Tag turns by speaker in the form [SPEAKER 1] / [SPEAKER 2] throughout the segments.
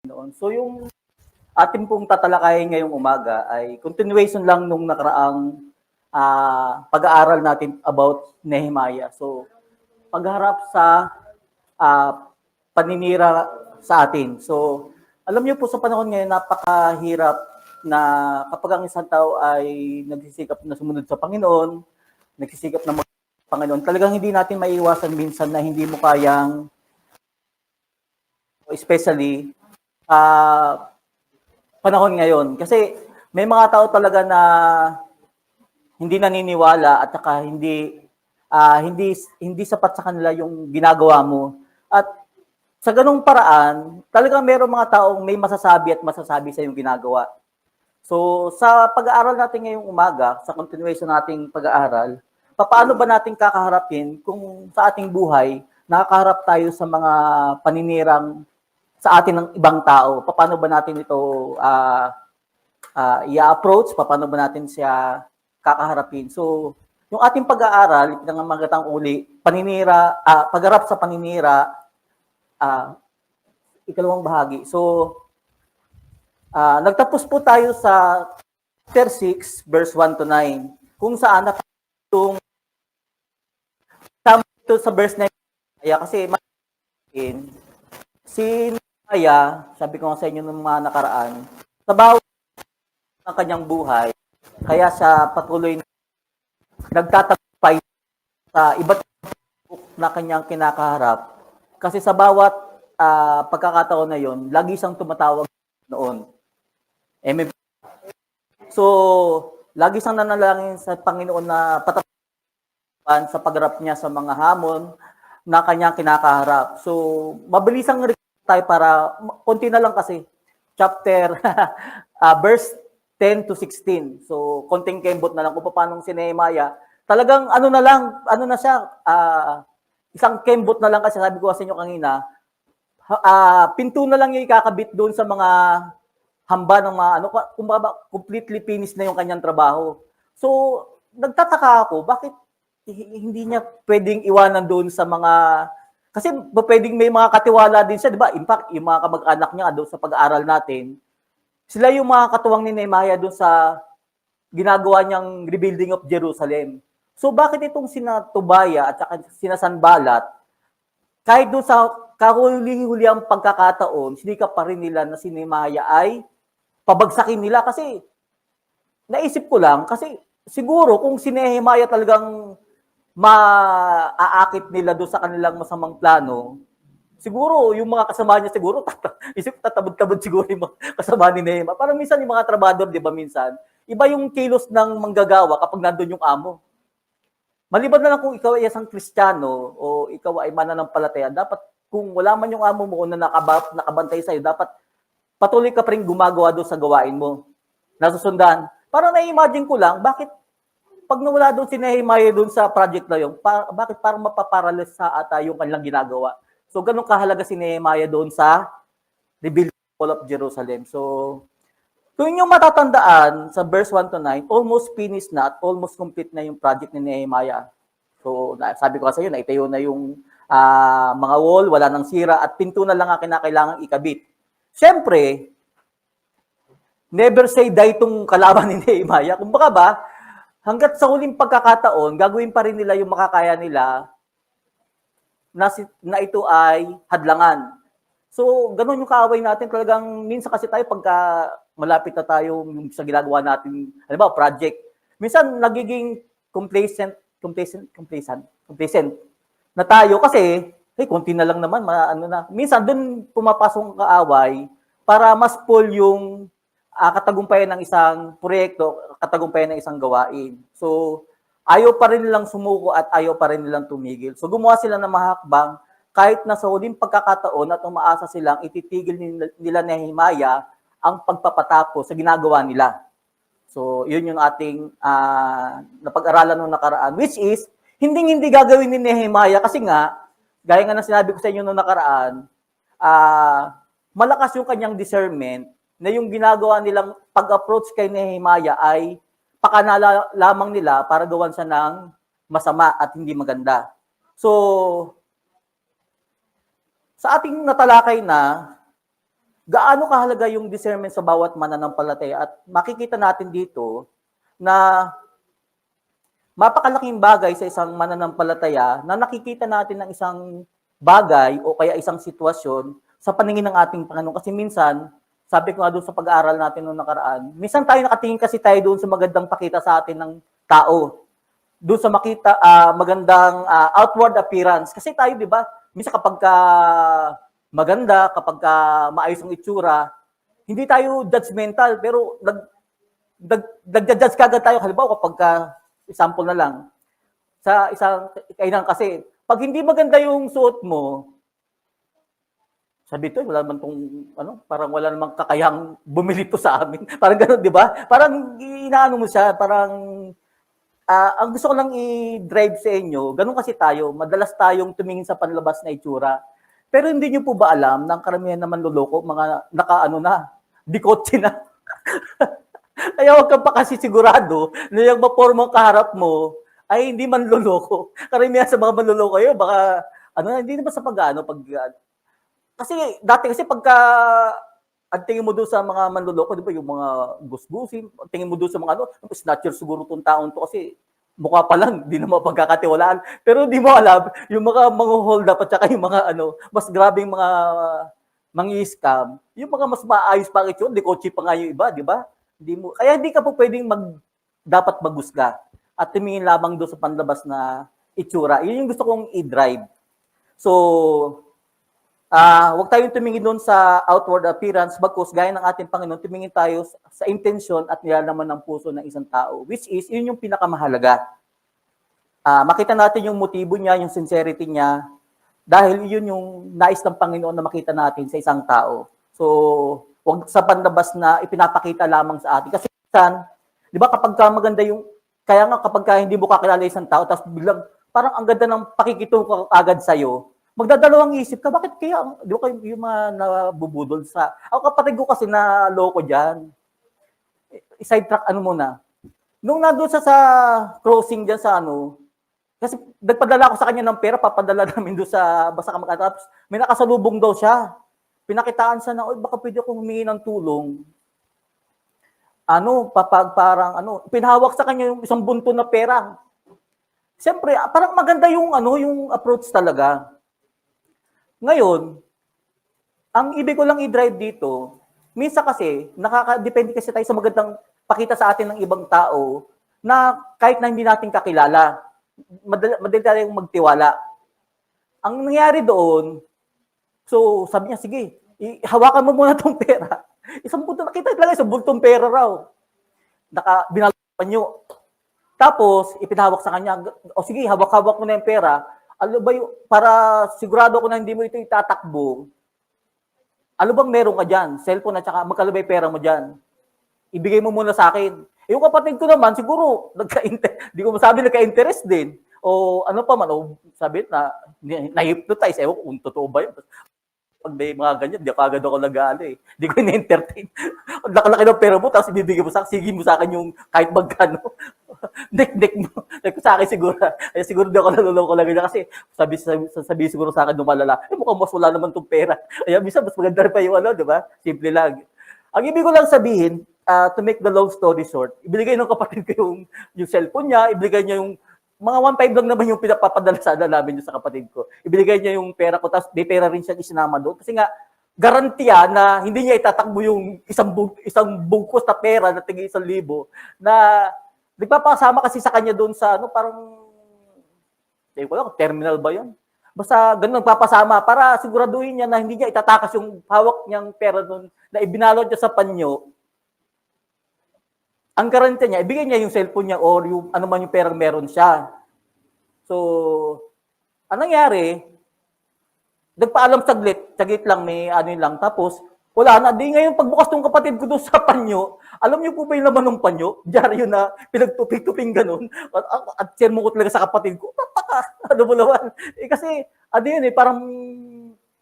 [SPEAKER 1] noon. So yung atin pong tatalakayin ngayong umaga ay continuation lang nung nakaraang pag-aaral natin about Nehemiah. So pagharap sa paninira sa atin. So alam niyo po sa panahon ngayon napakahirap na kapag ang isang tao ay nagsisikap na sumunod sa Panginoon, nagsisikap na Panginoon, talagang hindi natin maiiwasan minsan na hindi mo kayang, especially panahon ngayon. Kasi may mga tao talaga na hindi naniniwala at saka hindi sapat sa kanila yung ginagawa mo. At sa ganung paraan, talagang mayroong mga taong may masasabi at masasabi sa iyong ginagawa. So, sa pag-aaral natin ngayong umaga, sa continuation nating pag-aaral, paano ba natin kakaharapin kung sa ating buhay, nakakaharap tayo sa mga paninirang sa atin ng ibang tao? Paano ba natin ito i-approach? Paano ba natin siya kakaharapin? So, yung ating pag-aaral, pinangamagatang uli, pagharap sa paninira, ikalawang bahagi. So, nagtapos po tayo sa chapter 6, verse 1 to 9, kung saan itong sa verse 9, kasi si Nehemiah, sabi ko nga sa inyo ng mga nakaraan, sa bawat ng kanyang buhay, kaya siya patuloy nagtatagumpay sa iba't na kanyang kinakaharap. Kasi sa bawat pagkakataon na yon, lagi siyang tumatawag noon. Amen. So, lagi siyang nanalangin sa Panginoon na patapan sa pagharap niya sa mga hamon na kanyang kinakaharap. So, mabilisang tayo para, konti na lang kasi, chapter, verse 10 to 16. So, konting kembot na lang kung paano si Nehemiah. Talagang ano na siya, isang kembot na lang kasi sabi ko sa inyo kanina, pinto na lang yung ikakabit doon sa mga hamba ng mga kumbaga completely finished na yung kanyang trabaho. So, nagtataka ako, bakit hindi niya pwedeng iwanan doon sa mga, kasi pwedeng may mga katiwala din siya, di ba? In fact, yung mga kamag-anak niya doon sa pag-aaral natin, sila yung mga katuwang ni Nehemiah doon sa ginagawa niyang rebuilding of Jerusalem. So, bakit itong sina Tobia at saka sina Sanballat, kahit doon sa kahuli-huli ang pagkakataon, sinikap pa rin nila na si Nehemiah ay pabagsakin nila kasi naisip ko lang, kasi siguro kung si Nehemiah talagang maaakit nila doon sa kanilang masamang plano, siguro yung mga kasama niya siguro tatabod-tabod siguro yung mga kasama ni Nehemiah. Parang minsan yung mga trabador, di ba minsan, iba yung kilos ng manggagawa kapag nandun yung amo. Maliban na lang kung ikaw ay isang Kristiyano o ikaw ay mananampalataya, dapat kung wala man yung amo mo na nakabantay sa'yo, dapat patuloy ka pa rin gumagawa doon sa gawain mo. Nasusundan. Parang na-imagine ko lang, bakit pag nawala doon si Nehemiah doon sa project na yun, bakit parang mapaparalis sa ata yung kanilang ginagawa? So, ganun kahalaga si Nehemiah doon sa rebuilding of Jerusalem. So, kung yung matatandaan sa verse 1 to 9, almost finished na at almost complete na yung project ni Nehemiah. So, sabi ko sa iyo, naitayo na yung mga wall, wala nang sira, at pinto na lang ang kinakailangan ikabit. Siyempre, never say die itong kalaban ni Nehemiah. Kung baka ba, hanggat sa huling pagkakataon, gagawin pa rin nila yung makakaya nila na ito ay hadlangan. So, ganun yung kaaway natin. Talagang minsan kasi tayo pagka malapit na tayo sa ginagawa natin, halimbawa, project, minsan nagiging complacent na tayo kasi, konti na lang naman, Minsan doon pumapasok ang kaaway para mas full yung katagumpayan ng isang proyekto, katagumpayan ng isang gawain. So, ayaw pa rin nilang sumuko at ayaw pa rin nilang tumigil. So, gumawa sila ng mahakbang kahit na sa huling pagkakataon at umaasa silang ititigil nila Nehemiah ang pagpapatapos sa ginagawa nila. So, yun yung ating napag-aralan nung nakaraan, which is, hindi gagawin ni Nehemiah kasi nga, gaya nga na sinabi ko sa inyo nung nakaraan, malakas yung kanyang discernment na yung ginagawa nilang pag-approach kay Nehemiah ay pakanala lamang nila para gawan siya ng masama at hindi maganda. So, sa ating natalakay na, gaano kahalaga yung discernment sa bawat mananampalataya at makikita natin dito na mapakalaking bagay sa isang mananampalataya na nakikita natin ng isang bagay o kaya isang sitwasyon sa paningin ng ating Panginoon. Kasi minsan, sabi ko nga doon sa pag-aaral natin noong nakaraan, minsan tayo nakatingin kasi tayo doon sa magandang pakita sa atin ng tao. Doon sa makita, magandang outward appearance. Kasi tayo, di ba, minsan kapag maganda, kapag maayos ang itsura, hindi tayo judgmental, pero nag-judge kagad tayo. Halimbawa, kapag example na lang, sa isang kainan kasi, pag hindi maganda yung suot mo, sabi to, wala naman tong, parang wala namang kakayang bumili to sa amin. Parang gano'n, di ba? Parang inaano mo siya, parang, ang gusto ko lang i-drive sa inyo, ganun kasi tayo, madalas tayong tumingin sa panlabas na itsura. Pero hindi nyo po ba alam, ng karamihan naman luloko, mga dikotse na. Kaya huwag kang pa kasi sigurado na yung mapormang kaharap mo ay hindi man luloko. Karamihan sa mga manluloko yun, baka, hindi naman sa kasi dati kasi pagka ang tingin mo doon sa mga manloloko, di ba, yung mga gusgusin, ang tingin mo doon sa mga snatcher siguro tong taon to kasi mukha pa lang, di na mapagkakatiwalaan. Pero di mo alam, yung mga hold up at saka yung mga mas grabing mga mangi-scam, yung mga mas maayos pa yun, di kotse pa nga yung iba, di ba? Kaya hindi ka po pwedeng dapat magusga at tumingin lamang doon sa panlabas na itsura. Yun yung gusto kong i-drive. So, huwag tayong tumingin doon sa outward appearance, bagkus gaya ng ating Panginoon, tumingin tayo sa intensyon at nilalaman ng puso ng isang tao, which is, yun yung pinakamahalaga. Makita natin yung motibo niya, yung sincerity niya, dahil yun yung nais ng Panginoon na makita natin sa isang tao. So, huwag sa panlabas na ipinapakita lamang sa atin. Kasi minsan, di ba kapag maganda yung, kaya nga kapag hindi mo kakilala isang tao, tapos biglang, parang ang ganda ng pakikitungo agad sa'yo, magdadalawang isip ka, bakit kaya, di ba kayo yung mga nabubudol sa, ako kapatid ko kasi na loko dyan, sidetrack muna, nung nandun sa crossing dyan sa kasi nagpadala ko sa kanya ng pera, papadala namin doon sa basta kamag-anak, tapos may nakasalubong daw siya, pinakitaan siya na, baka pwede akong humingi ng tulong, pinahawak sa kanya yung isang bunto na pera. Siyempre, parang maganda yung yung approach talaga. Ngayon, ang ibig ko lang i-drive dito, minsan kasi, nakaka-depende kasi tayo sa magandang pakita sa atin ng ibang tao na kahit na hindi natin kakilala, madali tayong magtiwala. Ang nangyari doon, so sabi niya, sige, hawakan mo muna tong pera. Isang bunto, nakita talaga isang buntong pera raw. Binalapan nyo. Tapos, ipinahawak sa kanya, sige, hawak-hawak mo na yung pera. Para sigurado ko na hindi mo ito itatakbo, bang meron ka dyan? Cellphone at saka magkano ba yung pera mo dyan? Ibigay mo muna sa akin. Yung kapatid ko naman, siguro, di ko masabi nagka-interest din. O sabi na, na-hypnotize. Ewan kung totoo ba yun. Pag may mga ganyan, di agad ako nag-aali. Di ko na-entertain. Ang laki ng pera mo, tapos ibibigay mo sa akin, sige mo sa akin yung kahit magkano. Nek mo. Sa akin siguro. Ay, siguro di ako naluloko lang ganyan. Kasi sabi siguro sa akin nung malala, mukhang mas wala naman tong pera. Ay, minsan mas maganda pa yung di ba? Simple lang. Ang ibig ko lang sabihin, to make the long story short, ibigay ng kapatid ko yung cellphone niya, ibigay niya yung mga 1.5 lang naman yung pinapapadala sa namin sa kapatid ko. Ibigay niya yung pera ko, tapos may pera rin siya isinama doon. Kasi nga, garantiya na hindi niya itatakbo yung isang bungkos na pera na tingin 1,000 na nagpapasama kasi sa kanya doon sa parang, terminal ba yun? Basta ganun, nagpapasama para siguraduhin niya na hindi niya itatakas yung hawak niyang pera doon na ibinalot niya sa panyo. Ang garantiya niya, ibigay niya yung cellphone niya or yung man yung perang meron siya. So, anong nangyari? Nagpaalam saglit lang, may lang. Tapos, wala na. Di ngayon, pagbukas ng kapatid ko doon sa panyo, alam niyo po ba yung laman ng panyo? Diyan yun na pinagtuping-tuping ganun. At sermo ko talaga sa kapatid ko, bulawan. Kasi, yun parang,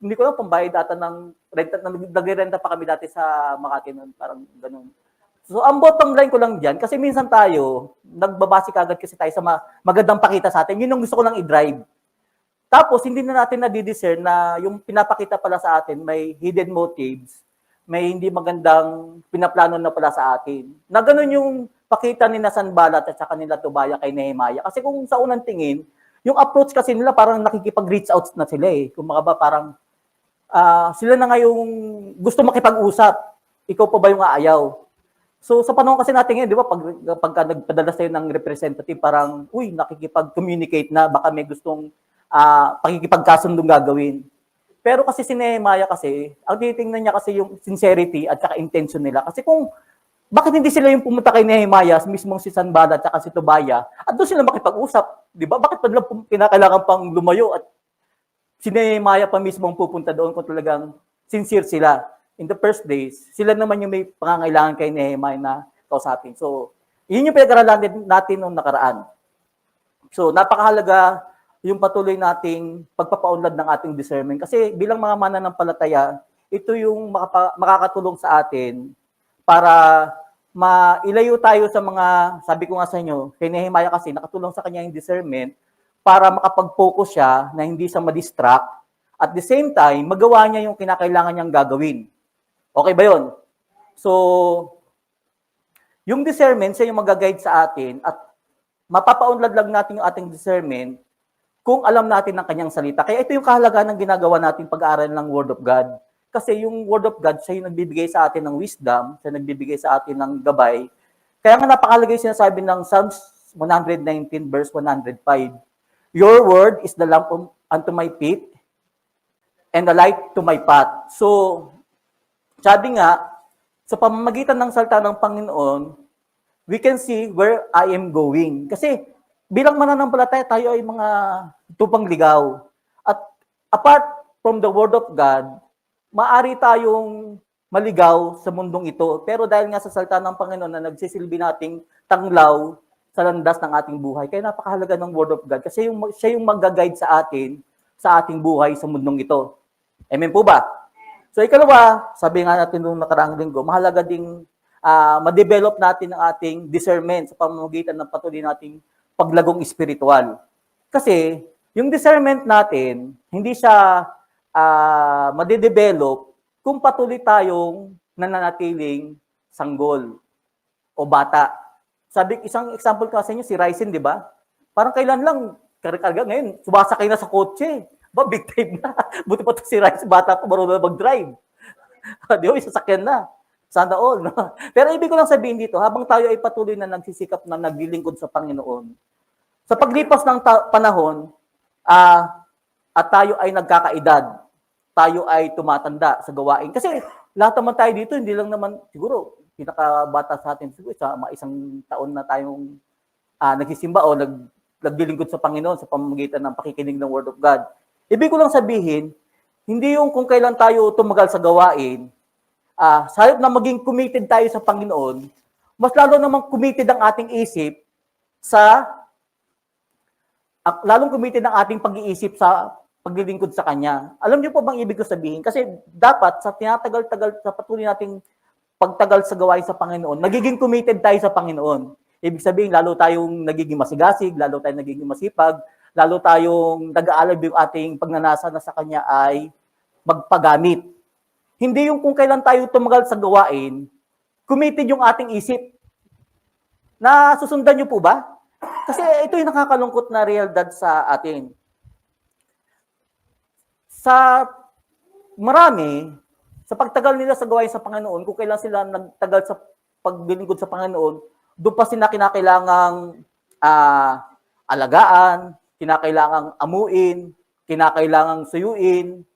[SPEAKER 1] hindi ko lang pambayad data ng renta, nag-renta pa kami dati sa Makati nun, parang ganun. So, ang bottom line ko lang dyan, kasi minsan tayo, nagbabase kagad kasi tayo sa magandang pakita sa atin. Yun ang gusto ko lang i-drive. Tapos, hindi na natin na-discern na yung pinapakita pala sa atin may hidden motives may hindi magandang pinaplano na pala sa atin. Na ganun yung pakita ni Sanballat at saka nila Tobaya kay Nehemiah. Kasi kung sa unang tingin, yung approach kasi nila parang nakikipag-reach out na sila eh. Kung ba parang sila na nga yung gusto makipag-usap. Ikaw pa ba yung aayaw? So sa panahon kasi natin ngayon, di ba, pagka nagpadala sa'yo ng representative, parang, uy, nakikipag-communicate na, baka may gustong pakikipagkasundong gagawin. Pero kasi si Nehemiah kasi, ang titingnan niya kasi yung sincerity at saka intention nila. Kasi kung, bakit hindi sila yung pumunta kay Nehemiah, mismong si Sanballat at saka si Tobaya, at doon sila makipag-usap, di ba? Bakit pa nila pinakailangan pang lumayo at si Nehemiah pa mismo ang pupunta doon kung talagang sincere sila. In the first days, sila naman yung may pangangailangan kay Nehemiah na kausapin. So, yun yung pinag-aralan natin noong nakaraan. So, napakahalaga yung patuloy nating pagpapaunlad ng ating discernment. Kasi bilang mga mananampalataya, ito yung makakatulong sa atin para mailayo tayo sa mga, sabi ko nga sa inyo, kay Nehemiah kasi nakatulong sa kanya yung discernment para makapag-focus siya na hindi siya ma-distract. At the same time, magawa niya yung kinakailangan niyang gagawin. Okay ba yun? So, yung discernment, siya yung mag-guide sa atin at mapapaunlad lang natin yung ating discernment kung alam natin ng kanyang salita. Kaya ito yung kahalagahan ng ginagawa natin pag-aaral ng Word of God. Kasi yung Word of God, siya yung nagbibigay sa atin ng wisdom, siya nagbibigay sa atin ng gabay. Kaya nga napakahalaga yung sinasabi ng Psalms 119 verse 105. Your word is the lamp unto my feet and the light to my path. So, sabi nga, sa pamamagitan ng salita ng Panginoon, we can see where I am going. Kasi bilang mananampalataya, tayo ay mga tupang ligaw. At apart from the Word of God, maaari tayong maligaw sa mundong ito. Pero dahil nga sa salita ng Panginoon na nagsisilbi nating tanglaw sa landas ng ating buhay, kaya napakahalaga ng Word of God. Kasi siya yung mag-guide sa atin, sa ating buhay sa mundong ito. Amen po ba? So ikalawa, sabi nga natin nung nakaraang linggo, mahalaga ding ma-develop natin ang ating discernment sa pamamagitan ng patuloy nating paglagong espiritual. Kasi yung discernment natin, hindi siya ma-develop kung patuloy tayong nananatiling sanggol o bata. Sabi, isang example ko sa inyo, si Ryzen, di ba? Parang kailan lang, karga ngayon, sumasakay na sa kotse. Ba, big time na. Buti pa ito si Rice, bata pa marunong na mag-drive. Di ba, sasakyan na. Sana all. No? Pero ibig ko lang sabihin dito, habang tayo ay patuloy na nagsisikap na naglilingkod sa Panginoon, sa paglipas ng panahon, at tayo ay nagkakaedad, tayo ay tumatanda sa gawain. Kasi lahat naman tayo dito, hindi lang naman, siguro, pinakabata sa atin, siguro, isang taon na tayong nagsisimba o naglilingkod sa Panginoon sa pamamagitan ng pakikinig ng Word of God. Ibig ko lang sabihin, hindi yung kung kailan tayo tumagal sa gawain, sa halip na maging committed tayo sa Panginoon, mas lalo namang committed ang ating isip lalong committed ang ating pag-iisip sa paglilingkod sa Kanya. Alam niyo po bang ibig ko sabihin? Kasi dapat sa tinatagal-tagal, sa patuloy nating pagtagal sa gawain sa Panginoon, nagiging committed tayo sa Panginoon. Ibig sabihin, lalo tayong nagiging masigasig, lalo tayong nagiging masipag, lalo tayong nag-aalab yung ating pagnanasa na sa Kanya ay magpagamit. Hindi yung kung kailan tayo tumagal sa gawain, committed yung ating isip. Nasusundan niyo po ba? Kasi ito yung nakakalungkot na realidad sa atin. Sa marami, sa pagtagal nila sa gawain sa Panginoon, kung kailan sila nagtagal sa paglilingkod sa Panginoon, doon pa sila kinakailangang alagaan, kinakailangang amuin, kinakailangang suyuin,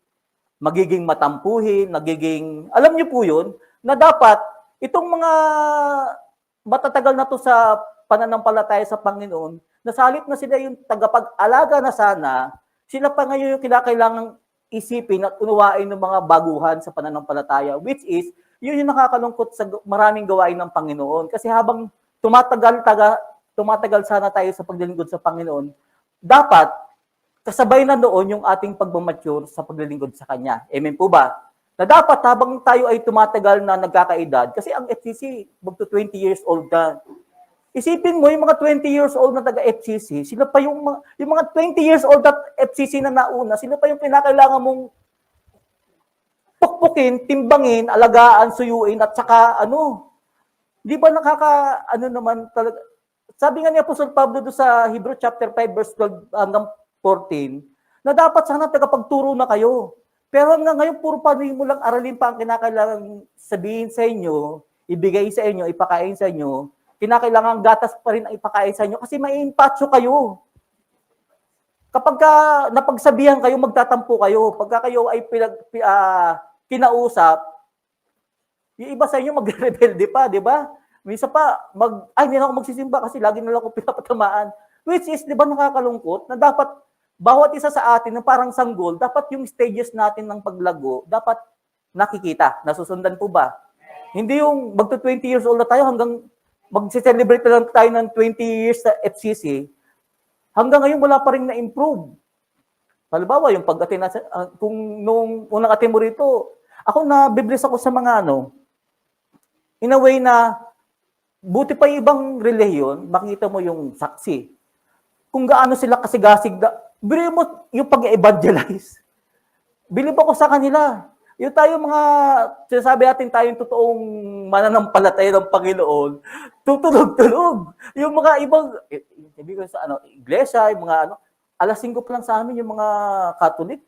[SPEAKER 1] magiging matampuhin, alam niyo po yun, na dapat itong mga matatagal na to sa pananampalataya sa Panginoon, nasalit na sila yung tagapag-alaga na sana, sila pa ngayon yung kinakailangang isipin at unawain ng mga baguhan sa pananampalataya, which is, yun yung nakakalungkot sa maraming gawain ng Panginoon. Kasi habang tumatagal sana tayo sa paglilingkod sa Panginoon, dapat kasabay na doon yung ating pagmamature sa paglilingkod sa Kanya. Amen po ba? Na dapat habang tayo ay tumatagal na nagkakaedad, kasi ang FCC, magto 20 years old na. Isipin mo, yung mga 20 years old na taga-FCC, sila pa yung mga 20 years old na FCC na nauna, sila pa yung kinakailangan mong pukpukin, timbangin, alagaan, suyuin, at saka di ba naman talaga, sabi nga ni Apostol Pablo doon sa Hebrew chapter 5 verse 12 hanggang 14, na dapat sana tagapagturo na kayo. Pero hanggang ngayon, puro mo lang aralin pa ang kinakailangan sabihin sa inyo, ibigay sa inyo, ipakain sa inyo, kinakailangan gatas pa rin ang ipakain sa inyo kasi maiimpatso kayo. Kapag napagsabihan kayo, magtatampo kayo. Pagka kayo ay kinausap, yung iba sa inyo magre-rebelde pa, di ba? Minsan pa, hindi na ako magsisimba kasi lagi na lang ako pinapatamaan. Which is, di ba nakakalungkot na dapat bawat isa sa atin na parang sanggol, dapat yung stages natin ng paglago, dapat nakikita, nasusundan po ba? Hindi yung magto 20 years old na tayo hanggang mag-celebrate na lang tayo ng 20 years sa FCC, hanggang ngayon wala pa rin na-improve. Halimbawa, yung pag-attend kung nung unang attend mo rito, ako na-bibless ako sa mga in a way na buti pa yung ibang relihiyon, makita mo yung saksi. Kung gaano sila kasigasig, bilhin mo yung pag-evangelize. Bilib ako sa kanila. Yung tayo mga, sinasabi natin tayong totoong mananampalataya ng Panginoon, tutulog-tulog. Yung mga ibang, sabi ko sa iglesia, yung mga alas 5 pa lang sa amin yung mga Catholic.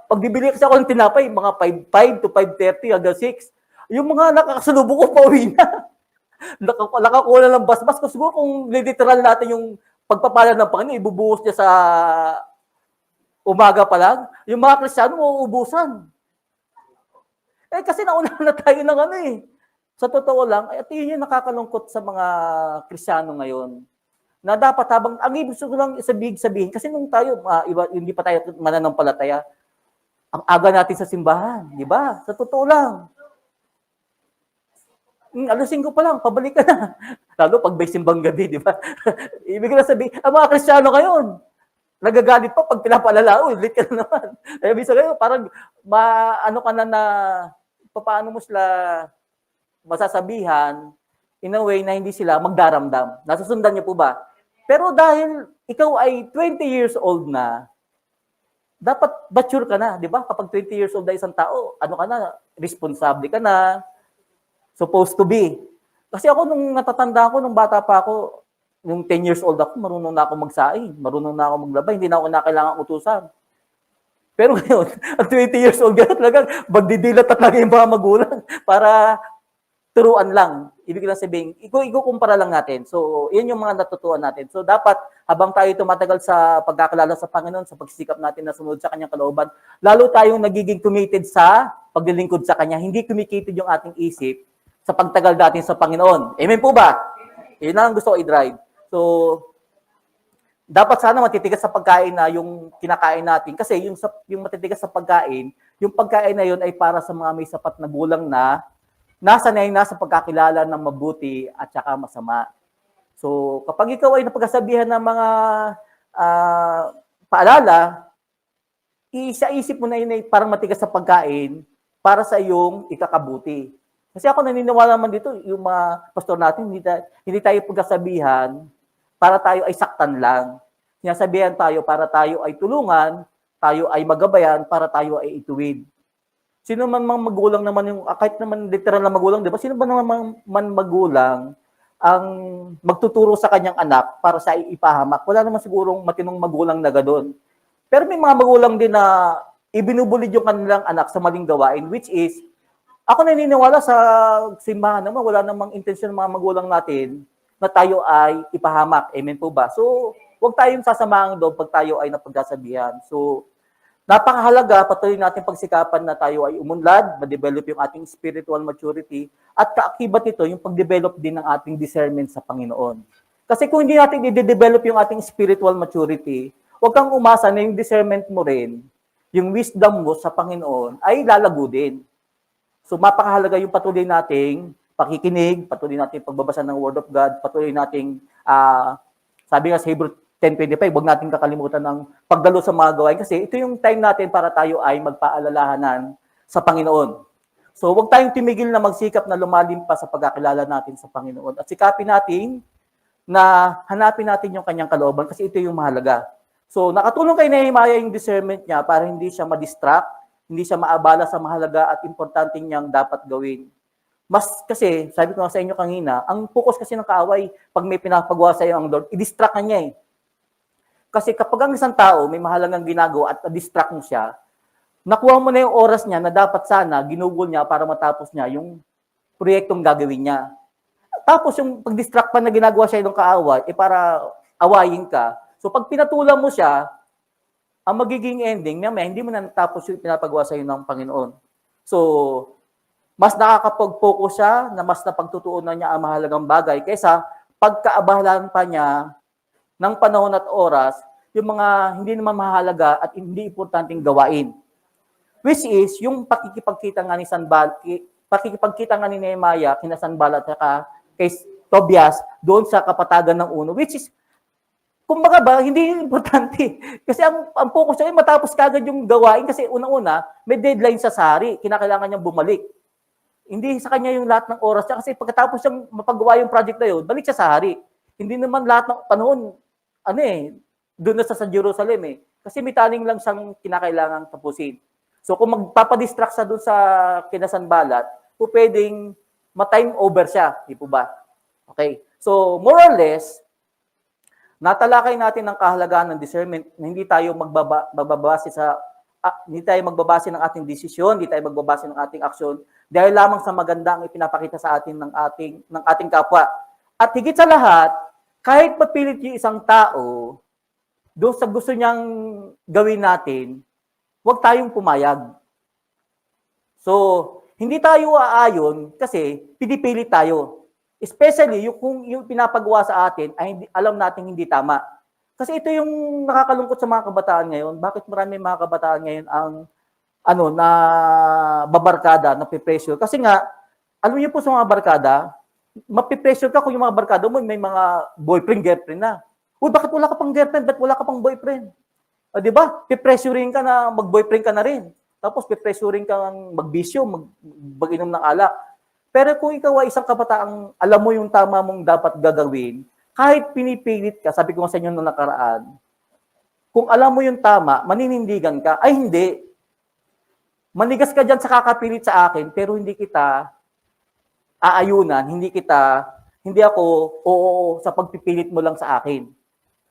[SPEAKER 1] Pag bibili kasi ako ng tinapay, mga 5 to 5:30 hanggang 6. Yung mga nakakasalubong ko, pauwi na. Nakakuha ng basbas. Kasi siguro kung literal natin yung pagpapala ng Panginoon, ibubuhos niya sa umaga pa lang, yung mga Kristiyano mauubusan. Kasi nauna na tayo ng Sa totoo lang, at yun yung nakakalungkot sa mga Kristiyano ngayon. Na dapat habang, ang ibig ko lang sabihin, kasi nung tayo, hindi pa tayo mananampalataya, ang aga natin sa simbahan, di ba? Sa totoo lang. Alas 5 pa lang, pabalik ka na. Lalo pag may simbang gabi, di ba? Ibig na sabihin, ang mga Kristiyano ngayon, nagagalit pa pag pinapalala, late ka na naman. Ibig sabihin, parang, ka na paano mo sila masasabihan in a way na hindi sila magdaramdam. Nasusundan niyo po ba? Pero dahil ikaw ay 20 years old na, dapat mature ka na, di ba? Kapag 20 years old na isang tao, ka na, responsable ka na, supposed to be. Kasi ako nung natatanda ako, nung bata pa ako, nung 10 years old ako, marunong na ako magsaing, marunong na ako maglaba, hindi na ako kailangan utusan. Pero ngayon, at 20 years old, gano'n talagang magdidilat talaga yung mga magulang para turuan lang. Ibig lang sabihin, ikukumpara lang natin. So, yun yung mga natutuan natin. So, dapat habang tayo tumatagal sa pagkakilala sa Panginoon, sa pagsikap natin na sumunod sa Kanyang kalooban, lalo tayong nagiging committed sa paglilingkod sa Kanya. Hindi committed yung ating isip sa pagtagal natin sa Panginoon. Amen po ba? Yun ang gusto ko i-drive. So, dapat sana matitigas sa pagkain na yung kinakain natin. Kasi yung matitigas sa pagkain, yung pagkain na yun ay para sa mga may sapat na gulang na nasanay na sa pagkakilala ng mabuti at saka masama. So, kapag ikaw ay napagsasabihan ng mga paalala, isa-isip mo na yun ay parang matigas sa pagkain para sa iyong ikakabuti. Kasi ako naniniwala naman dito, yung mga pastor natin, hindi tayo pagkasabihan para tayo ay saktan lang. Sinasabihan tayo para tayo ay tulungan, tayo ay magabayan, para tayo ay ituwid. Sino man mga magulang naman yung, kahit naman literal na magulang, di ba? Sino ba naman magulang ang magtuturo sa kanyang anak para sa ipahamak? Wala naman sigurong matinong magulang na gano'n. Pero may mga magulang din na ibinubulid yung kanilang anak sa maling gawain, which is, ako naniniwala sa simbahan naman, wala namang intensyon ng mga magulang natin na tayo ay ipahamak. Amen po ba? So, huwag tayong sasamaang doon pag tayo ay napagsasabihan. So, napakahalaga, patuloy natin pagsikapan na tayo ay umunlad, ma-develop yung ating spiritual maturity, at kaakibat nito yung pag-develop din ng ating discernment sa Panginoon. Kasi kung hindi natin i-develop yung ating spiritual maturity, huwag kang umasa na yung discernment mo rin, yung wisdom mo sa Panginoon, ay lalago din. So, mapakahalaga yung patuloy nating pakikinig, patuloy nating pagbabasa ng Word of God, patuloy nating, sabi nga sa Hebrew 10:25, huwag natin kakalimutan ng pagdalo sa mga gawain kasi ito yung time natin para tayo ay magpaalalahanan sa Panginoon. So, huwag tayong tumigil na magsikap na lumalim pa sa pagkakilala natin sa Panginoon at sikapin natin na hanapin natin yung kanyang kalooban kasi ito yung mahalaga. So, nakatulong kay Nehemiah yung discernment niya para hindi siya ma-distract, hindi siya maabala sa mahalaga at importante niyang dapat gawin. Mas kasi, sabi ko nga sa inyo kanina, ang focus kasi ng kaaway, pag may pinapagawa sa iyo ang Lord, i-distract ka niya eh. Kasi kapag ang isang tao may mahalagang ginagawa at na-distract mo siya, nakuha mo na yung oras niya na dapat sana ginugol niya para matapos niya yung proyektong gagawin niya. Tapos yung pag-distract pa na ginagawa siya ng kaaway, para awayin ka. So pag pinatulan mo siya, ang magiging ending, mamaya hindi mo na natapos yung pinapagawa sa iyo ng Panginoon. So, mas nakakapag-focus siya na mas napagtutuunan niya ang mahalagang bagay kaysa pagkaabalan pa niya ng panahon at oras yung mga hindi naman mahalaga at hindi importanteng gawain. Which is yung pakikipagkita nga ni pakikipagkita nga ni Nehemiah kina Sanballat at kay Tobias doon sa kapatagan ng uno, which is kumbaga ba, hindi importante. Kasi ang focus niya ay matapos kagad yung gawain kasi unang-una, may deadline sa sari, kinakailangan niyang bumalik. Hindi sa kanya yung lahat ng oras niya kasi pagkatapos siyang mapagawa yung project na yun, balik siya sa hari. Hindi naman lahat ng panahon, doon na sa Jerusalem eh. Kasi may taling lang siyang kinakailangang tapusin. So kung magpapadistract siya doon sa kinasanbalat, pwedeng ma-time over siya, di po ba? Okay. So more or less, natalakay natin ang kahalagahan ng discernment na hindi tayo hindi tayo magbabase ng ating desisyon, hindi tayo magbabase ng ating aksyon dahil lamang sa maganda ang ipinapakita sa atin ng ating kapwa. At higit sa lahat, kahit mapilit yung isang tao doon sa gusto niyang gawin natin, huwag tayong pumayag. So, hindi tayo aayon kasi pinipilit tayo. Especially kung yung pinapagawa sa atin ay alam natin hindi tama. Kasi ito yung nakakalungkot sa mga kabataan ngayon. Bakit marami mga kabataan ngayon ang na babarkada, napipressure? Kasi nga, alam niyo po sa mga barkada, mapipressure ka kung yung mga barkada mo may mga boyfriend, girlfriend na. Uy, bakit wala ka pang girlfriend? Bakit wala ka pang boyfriend? O, di ba? Pipressuring ka na mag-boyfriend ka na rin. Tapos pipressuring ka magbisyo, mag-inom ng alak. Pero kung ikaw ay isang kabataang alam mo yung tama mong dapat gagawin, kahit pinipilit ka, sabi ko nga sa inyo noong nakaraan, kung alam mo yung tama, maninindigan ka, ay hindi. Manigas ka dyan sa kakapilit sa akin, pero hindi kita aayunan, hindi ako oo sa pagpipilit mo lang sa akin.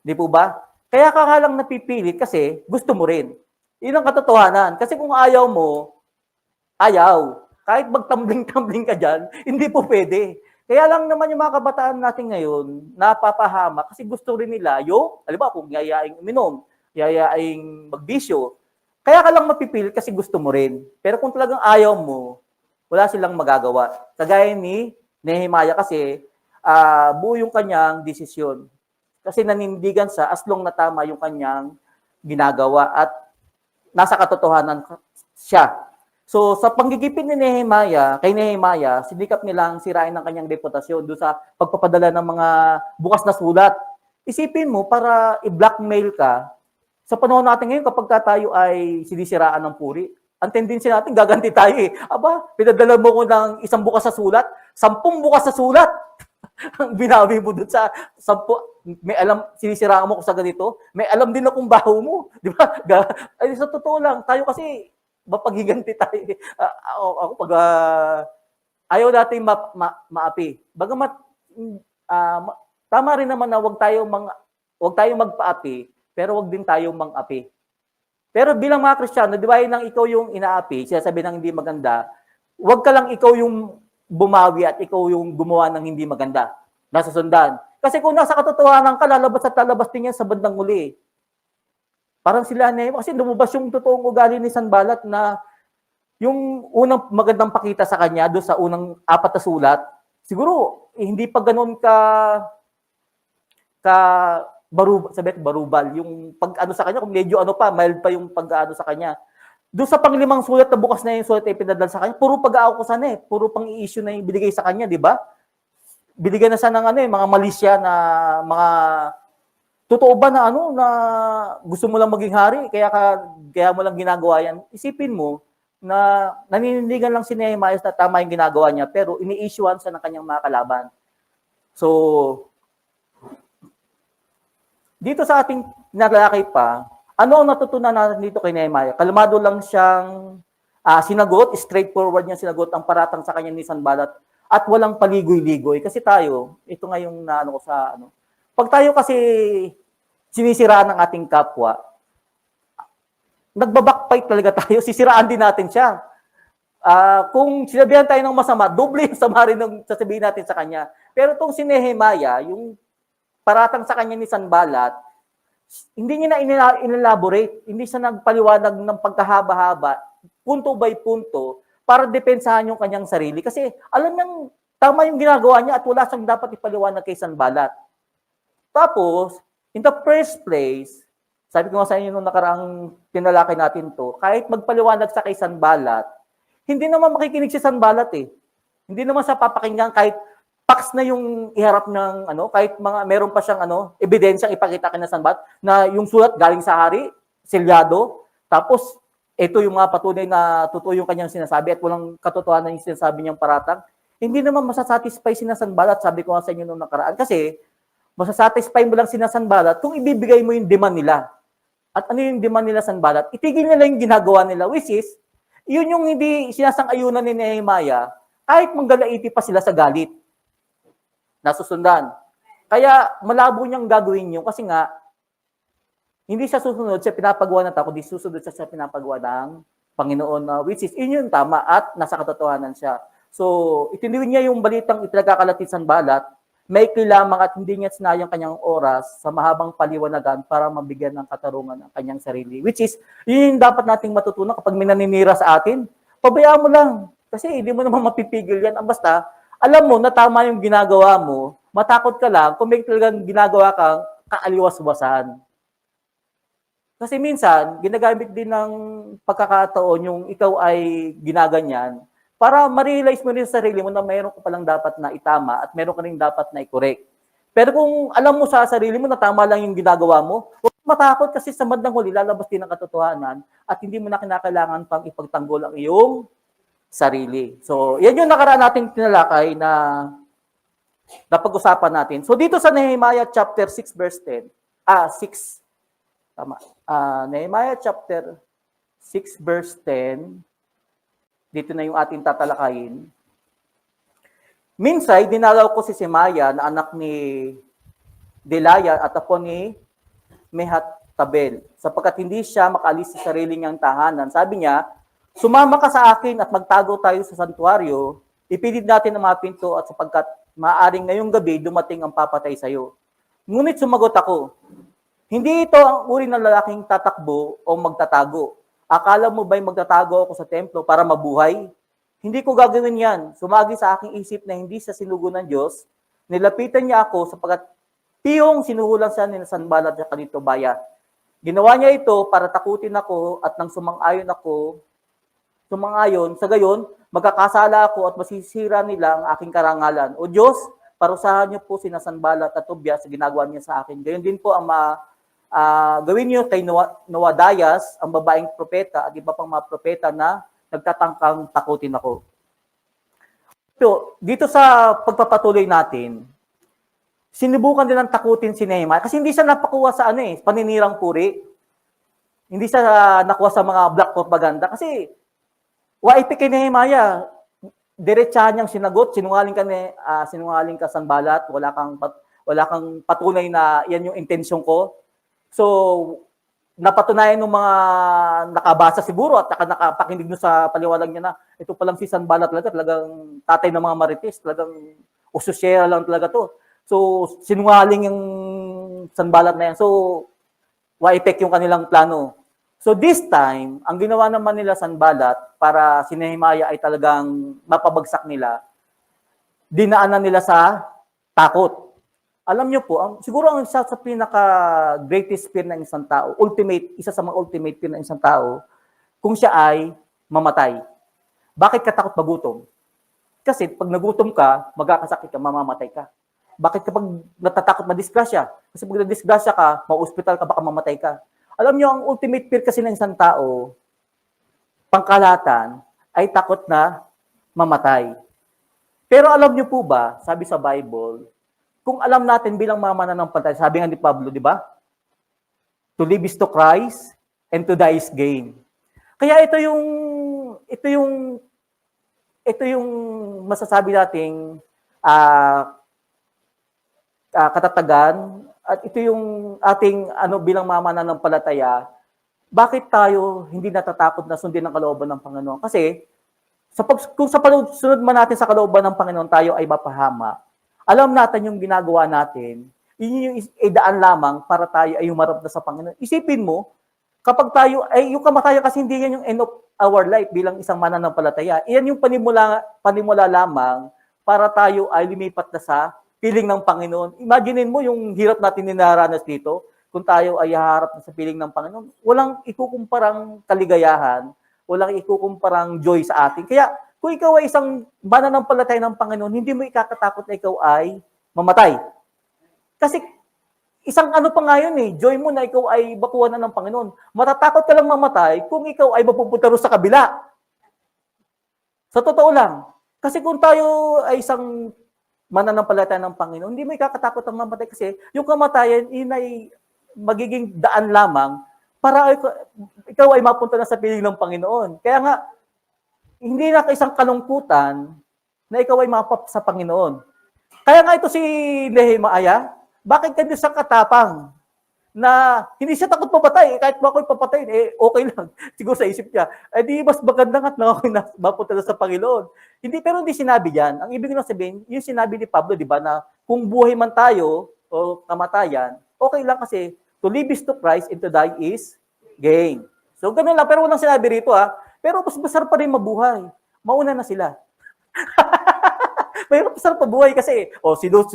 [SPEAKER 1] Di po ba? Kaya ka nga lang napipilit kasi gusto mo rin. Yun ang katotohanan. Kasi kung ayaw mo, ayaw. Kahit magtambling-tambling ka dyan, hindi po pwede. Kaya lang naman yung mga kabataan natin ngayon, napapahama kasi gusto rin nila yung, alam ba, kung yayaing uminom, yayaing magbisyo, kaya ka lang mapipilit kasi gusto mo rin. Pero kung talagang ayaw mo, wala silang magagawa. Kagaya ni Nehemiah kasi, buo yung kanyang desisyon. Kasi nanindigan sa as long na tama yung kanyang ginagawa at nasa katotohanan siya. So, sa panggigipin ni kay Nehemiah, sinikap nilang sirain ang kanyang reputasyon doon sa pagpapadala ng mga bukas na sulat. Isipin mo, para i-blackmail ka, sa panahon natin ngayon, kapag tayo ay sinisiraan ng puri, ang tendency natin, gaganti tayo eh. Aba, pinadala mo ko ng isang bukas sa sulat, 10 bukas sa sulat. Ang binawi mo doon sa 10, may alam, sinisiraan mo ko sa ganito, may alam din akong baho mo. Di ba? Ay, sa totoo lang, tayo kasi, mapaghiganti tayo. Ako pag ayaw natin maapi. Bagamat tama rin naman na wag tayong magpaapi, pero wag din tayong mang-api. Pero bilang mga Kristiyano, di ba nang ikaw yung inaapi, sinasabi ng hindi maganda, wag ka lang ikaw yung bumawi at ikaw yung gumawa ng hindi maganda. Nasusundan. Kasi kung nasa katotohanan ka, lalabas at lalabas din yan sa bandang huli. Parang sila kasi lumabas yung totoong ugali ni Sanballat na yung unang magandang pakita sa kanya doon sa unang 4 na sulat, siguro hindi pa ganoon barubal yung pag-ano sa kanya, kung medyo mild pa yung pag-ano sa kanya. Doon sa pang-5 sulat na bukas na yung sulat ay pinadala sa kanya, puro pag-aakusan puro pang-i-issue na yung binigay sa kanya, di ba? Binigyan na siya ng mga malisya na mga totoo ba na na gusto mo lang maging hari, kaya mo lang ginagawa yan? Isipin mo na naninindigan lang si Nehemiah na tama yung ginagawa niya, pero ini-issuean siya ng kanyang mga kalaban. So, dito sa ating nalalakay pa, ano ang natutunan natin dito kay Nehemiah? Kalmado lang siyang sinagot, straightforward niya sinagot ang paratang sa kanya ni Sanballat at walang paligoy-ligoy. Kasi tayo, ito nga yung naano ko sa ano. Pag tayo kasi sinisiraan ng ating kapwa, nagbabackfight talaga tayo, sisiraan din natin siya. Kung sinabihan tayo ng masama, doble yung sama rin ng sasabihin natin sa kanya. Pero itong si Nehemiah, yung paratang sa kanya ni Sanballat, hindi niya na inelaborate, hindi siya nagpaliwanag ng pagkahaba-haba, punto by punto, para depensahan yung kanyang sarili. Kasi alam niyang tama yung ginagawa niya at wala siyang dapat ipaliwanag kay Sanballat. Tapos, in the first place, sabi ko nga sa inyo nung nakaraang tinalakay natin to, kahit magpaliwanag sa kay Sanballat, hindi naman makikinig si Sanballat eh. Hindi naman sa papakinggan kahit facts na yung iharap ng kahit mga meron pa siyang ebidensyang ipakita kay Sanballat na yung sulat galing sa hari, selyado, tapos ito yung mga patunay na totoo yung kanyang sinasabi at walang katotohanan yung sinasabi niyang paratang. Hindi naman masasatisfy si Sanballat, sabi ko nga sa inyo nung nakaraan, kasi masasatisfy mo lang si Sanballat kung ibibigay mo yung demand nila. At ano yung demand nila Sanballat? Itigil nila yung ginagawa nila, which is yun yung hindi sinasang-ayunan ni Nehemiah, kahit manggalaiti pa sila sa galit. Nasusundan. Kaya malabo niyang gagawin yun kasi nga, hindi siya susunod sa pinapagawa ng tao, kundi susunod siya sa pinapagawa ng Panginoon, which is yun yung tama at nasa katotohanan siya. So, itindihin niya yung balitang ipinagkakalat ni Sanballat, maikli lamang at hindi niya sinayang kanyang oras sa mahabang paliwanagan para mabigyan ng katarungan ang kanyang sarili. Which is, yun yung dapat nating matutunan kapag may naninira sa atin. Pabayaan mo lang. Kasi hindi mo naman mapipigil yan. Basta, alam mo na tama yung ginagawa mo, matakot ka lang kung may talagang ginagawa kang kaaliwas-wasan. Kasi minsan, ginagamit din ng pagkakataon yung ikaw ay ginaganyan para ma-realize mo rin sa sarili mo na mayroon ka palang dapat na itama at mayroon ka rin dapat na i-correct. Pero kung alam mo sa sarili mo na tama lang yung ginagawa mo, huwag matakot kasi sa bandang huli lalabas din ang katotohanan at hindi mo na kinakailangan pang ipagtanggol ang iyong sarili. So, yan yung nakaraan nating tinalakay na napag-usapan natin. So, dito sa Nehemiah chapter 6 verse 10, 6, tama. Nehemiah chapter 6 verse 10, dito na yung ating tatalakayin. Minsay, dinalaw ko si Semaya na anak ni Delaya at apo ni Mehatabel, sapagkat hindi siya makalis sa sarili niyang tahanan. Sabi niya, sumama ka sa akin at magtago tayo sa santuaryo, ipilid natin ang mga pinto at sapagkat maaaring ngayong gabi dumating ang papatay sa iyo. Ngunit sumagot ako, hindi ito ang uri ng lalaking tatakbo o magtatago. Akala mo ba'y magtatago ako sa templo para mabuhay? Hindi ko gagawin yan. Sumagi sa aking isip na hindi sa sinugo ng Diyos. Nilapitan niya ako sapagkat tiyong sinuhulan siya ni Sanballat at Tobia. Ginawa niya ito para takutin ako at nang sumang-ayon, sa gayon, magkakasala ako at masisira nila ang aking karangalan. O Diyos, parusahan niyo po si Sanballat at Tobia sa ginagawa niya sa akin. Gayon din po ang gawin niyo kay Noadias, ang babaeng propeta at iba pang mga propeta na nagtatangkang takutin ako. So, dito sa pagpapatuloy natin, sinubukan din ang takutin si Nehemiah kasi hindi siya napakuha sa paninirang puri. Hindi siya nakuha sa mga black propaganda kasi waipik kay Nehemiah, diretsahan niyang sinagot, sinungaling ka Sanballat, wala kang patunay na yan yung intensyon ko. So, napatunayan ng mga nakabasa siguro at nakapakinig sa paliwanag niya na ito palang si Sanballat talagang tatay ng mga marites, talagang ususyera lang talaga to. So, sinungaling yung Sanballat na yan. So, waipek yung kanilang plano. So, this time, ang ginawa naman nila Sanballat para si Nehemiah ay talagang mapabagsak nila, dinaanan nila sa takot. Alam niyo po, siguro ang isa sa pinaka-greatest fear ng isang tao, isa sa mga ultimate fear ng isang tao, kung siya ay mamatay. Bakit ka takot magutom? Kasi pag nagutom ka, magkakasakit ka, mamamatay ka. Bakit kapag natatakot madisgrasya? Kasi pag nadisgrasya ka, ma-hospital ka, baka mamatay ka. Alam niyo, ang ultimate fear kasi ng isang tao, pangkalahatan, ay takot na mamatay. Pero alam niyo po ba, sabi sa Bible, kung alam natin bilang mga mananampalataya, sabi nga ni Pablo, di ba? To live is to Christ and to die is gain. Kaya ito ito yung masasabi nating ah, katatagan at ito yung ating bilang mananampalataya, bakit tayo hindi natatakot na sundin ang kalooban ng Panginoon? Kasi kung sa pagsunod man natin sa kalooban ng Panginoon tayo ay mapahama, alam natin yung ginagawa natin, yun yung idaan lamang para tayo ay humarap na sa Panginoon. Isipin mo, kapag tayo, ay yung kamatayan kasi hindi yan yung end of our life bilang isang mananampalataya. Iyan yung panimula lamang para tayo ay lumipat na sa piling ng Panginoon. Imaginein mo yung hirap natin ninaranas dito, kung tayo ay haharap na sa piling ng Panginoon. Walang ikukumparang kaligayahan, walang ikukumparang joy sa atin. Kaya kung ikaw ay isang mananampalataya ng Panginoon, hindi mo ikakatakot na ikaw ay mamatay. Kasi isang pa nga yun joy mo na ikaw ay bakuhan na ng Panginoon. Matatakot ka lang mamatay kung ikaw ay mapupunta rin sa kabila. Sa totoo lang. Kasi kung tayo ay isang mananampalataya ng Panginoon, hindi mo ikakatakot ang mamatay kasi yung kamatayan, yun ay magiging daan lamang para ikaw ay mapunta na sa piling ng Panginoon. Kaya nga, hindi na isang kalungkutan na ikaw ay mapap sa Panginoon. Kaya nga ito si Nehemiah, bakit ganito sa katapang na hindi siya takot papatay, kahit mo ako'y papatayin, okay lang. Siguro sa isip niya, di mas maganda nga na ako'y mapunta na sa Panginoon. Pero hindi sinabi yan. Ang ibig na sabihin, yung sinabi ni Pablo, di ba, na kung buhay man tayo o kamatayan, okay lang kasi to live is to Christ and to die is gain. So, ganun lang. Pero walang sinabi rito, Pero mas masarap pa rin mabuhay. Mauna na sila. Mahirap masarap mabuhay kasi,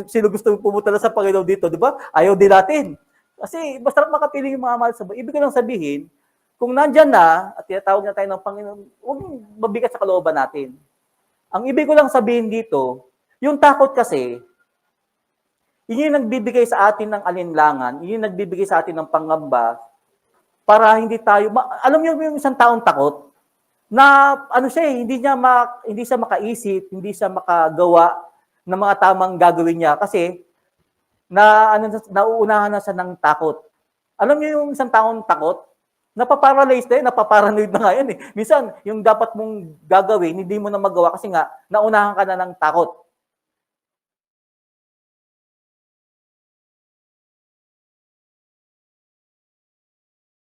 [SPEAKER 1] sino gusto pumunta na sa Panginoon dito, di ba? Ayaw din natin. Kasi masarap makapiling yung mga mahal sa buhay. Ibig ko lang sabihin, kung nandyan na, at tinatawag na tayo ng Panginoon, huwag mabigat sa kalooban natin. Ang ibig ko lang sabihin dito, yung takot kasi, yun yung nagbibigay sa atin ng alinlangan, yun yung nagbibigay sa atin ng pangamba, para hindi tayo, alam niyo yung isang taong takot, na hindi siya makaisip, hindi siya makagawa ng mga tamang gagawin niya kasi nauunahan na siya ng takot. Alam niyo yung isang taong takot, napaparalyze na yun, napaparanoid na nga yan Minsan, yung dapat mong gagawin, hindi mo na magawa kasi nga, naunahan ka na ng takot.